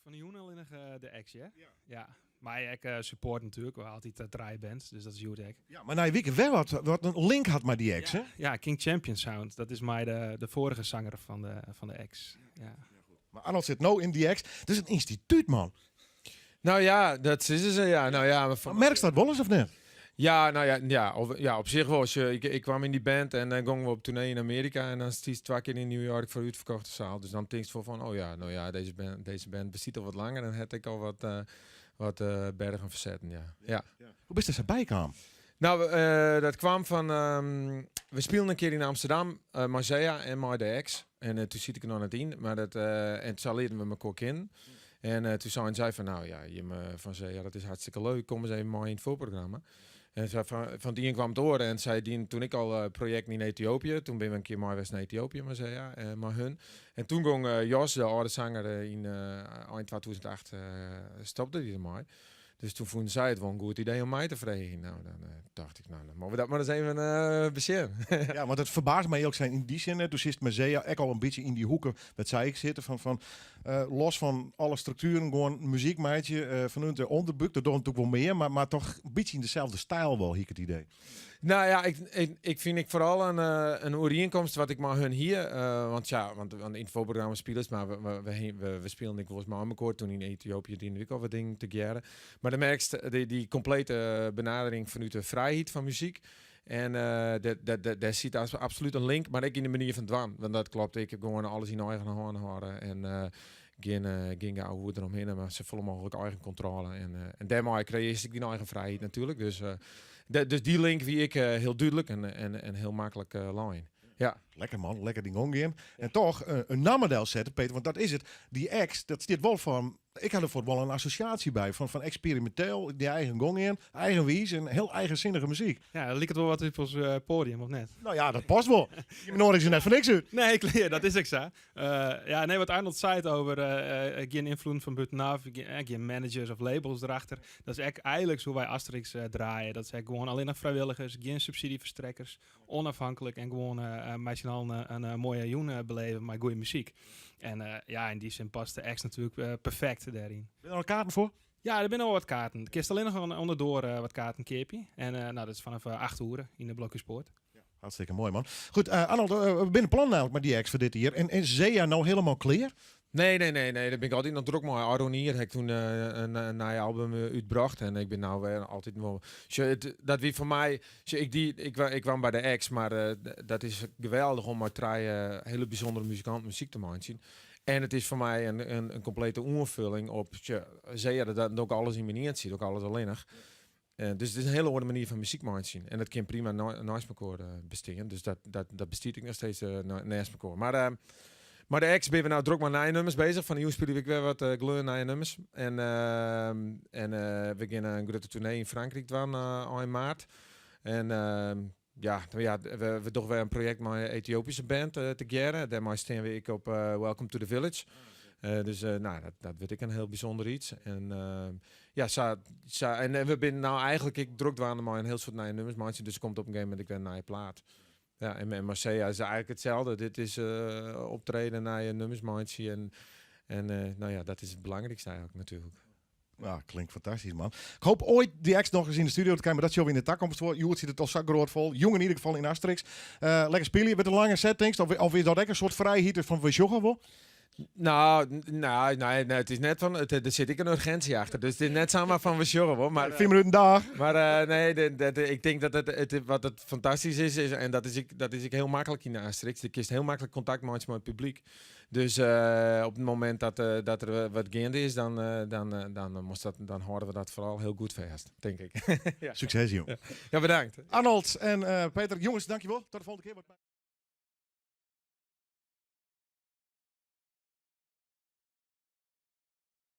Van de Joen alleen nog de ex, ja? Ja. Maar ik support natuurlijk wel altijd draaibands, dus dat is goed ik. Ja, maar nou, weet wel wat een link had met die ex, hè? Ja, King Champion Sound. Dat is mij de vorige zanger van de ex. Ja. Maar Arnold zit nou in die ex. Het is een instituut, man. Nou ja, dat is ze. Ja, nou ja. Maar merk dat wel eens of niet? Ja, nou ja, op zich wel. Ik kwam in die band en dan gingen we op tournee in Amerika. En dan stiet 2 keer in New York voor uitverkochte zaal. Dus dan denk je van, oh ja, nou ja, deze band bestaat al wat langer. Dan heb ik al wat bergen verzetten, ja. Hoe best er erbij kwam? Nou, dat kwam van... we speelden een keer in Amsterdam, Marseilla en My The Ex. En toen zit ik er nog net in. Maar en toen leerden we elkaar kennen. En toen zei van, nou ja, van zei, ja, dat is hartstikke leuk. Kom eens even maar in het voorprogramma. En van die kwam het oren en zei die, toen ik al project in Ethiopië, toen ben we een keer maar naar Ethiopië, maar zei ja, maar hun. En toen ging Jos, de oude zanger, in eind 2008 stopte hij ermee. Dus toen vonden zij het wel een goed idee om mij te vragen. Nou, dan dacht ik, nou, dan mogen we dat maar eens even bezien. Ja, want het verbaast mij ook zijn in die zin. Toen zit Mazea echt al een beetje in die hoeken, wat zei ik zitten, van los van alle structuren, gewoon muziekmeidje, vanuit de onderbuk, dat doet natuurlijk wel meer, maar toch een beetje in dezelfde stijl wel, hier ik het idee. Nou ja, ik vind vooral een overeenkomst wat ik maar hun hier, want in het voorprogramma spelen, maar we spelen ik volgens mij aan elkaar toen in Ethiopië die week al wat dingen te jaren. Maar dan merkst die complete benadering vanuit de vrijheid van muziek. En daar zit absoluut een link, maar ik in de manier van dwan. Want dat klopt, ik heb gewoon alles in eigen handen houden. En geen oude woede eromheen, maar ze volle mogelijk eigen controle. En daarmee creëer ik die eigen vrijheid natuurlijk. Dus die link wie ik heel duidelijk en heel makkelijk line. Ja. Lekker man, lekker ding omgaan. En toch een nammerdel zetten, Peter, want dat is het. Die ex, dat zit wel van... Ik had er voor wel een associatie bij van experimenteel, die eigen gong in, eigen wies en heel eigenzinnige muziek. Ja, dan liep het wel wat op ons podium, of net? Nou ja, dat past wel. Je nodig ze net van niks uit. Nee, dat is ik zo. Ja, nee, wat Arnold zei het over geen invloed van buitenaf, geen managers of labels erachter. Dat is eigenlijk hoe wij Asterix draaien. Dat is gewoon alleen nog vrijwilligers, geen subsidieverstrekkers, onafhankelijk en gewoon met z'n allen een mooie joen beleven met goede muziek. En ja, in die zin past de ex natuurlijk perfect daarin. Ben je er al kaarten voor? Ja, er zijn al wat kaarten. Ik kist alleen nog onderdoor wat kaarten keepje. En nou, dat is vanaf 8 uur in de Blokjespoort. Hartstikke mooi, man. Goed, Arnold, we binnen plan namelijk met die ex voor dit hier. En Zea nou helemaal clear? Nee. Daar ben ik altijd nog druk mee. Aronier heb ik toen een nieuw album uitgebracht. En ik ben nou weer altijd wel... Dat wie voor mij... Ik kwam bij de ex, maar dat is geweldig om met 3 hele bijzondere muzikanten muziek te maken. En het is voor mij een complete onvulling op... Zea dat ook alles in manier ziet, ook alles alleen nog. Dus het is een hele andere manier van muziek maken. En dat kan prima naast elkaar besteden. Dus dat besteed ik nog steeds naast elkaar. Maar de ex ben we nou druk met nieuwe nummers bezig. Van de jongens spelen ik weer wat gleun nieuwe nummers. En we gaan een grote tournee in Frankrijk doen in maart. En we doen weer een project met een Ethiopische band te geren. Daarmee staan we op Welcome to the Village. Dus dat weet ik een heel bijzonder iets. En en we zijn nou eigenlijk, ik druk waren maar een heel soort nieuwe nummers. Maar dus komt op een gegeven moment ik weer een nieuwe plaat. Ja, en Marseilla is eigenlijk hetzelfde. Dit is optreden naar je nummersmandje. En nou ja, dat is het belangrijkste eigenlijk natuurlijk. Ja, klinkt fantastisch, man. Ik hoop ooit die ex nog eens in de studio te krijgen, maar dat je in de takkomst voor. Joert ziet het al zak groot vol. Jong in ieder geval in Asterix. Lekker spelen met een lange settings. Of is dat echt een soort vrijheid van we joggen wel? Nou, nee, het is net van, er zit ik een urgentie achter. Dus het is net samen van we sjorren hoor. Maar 4 minuten dag. Maar ik denk dat wat het fantastisch is en dat is ik heel makkelijk in de Asterix. Je kiest heel makkelijk contact maken met het publiek. Dus op het moment dat er wat gaande is, dan houden we dat vooral heel goed vast, denk ik. Ja. Succes, joh. Ja, bedankt. Arnold en Peter, jongens, dankjewel. Tot de volgende keer.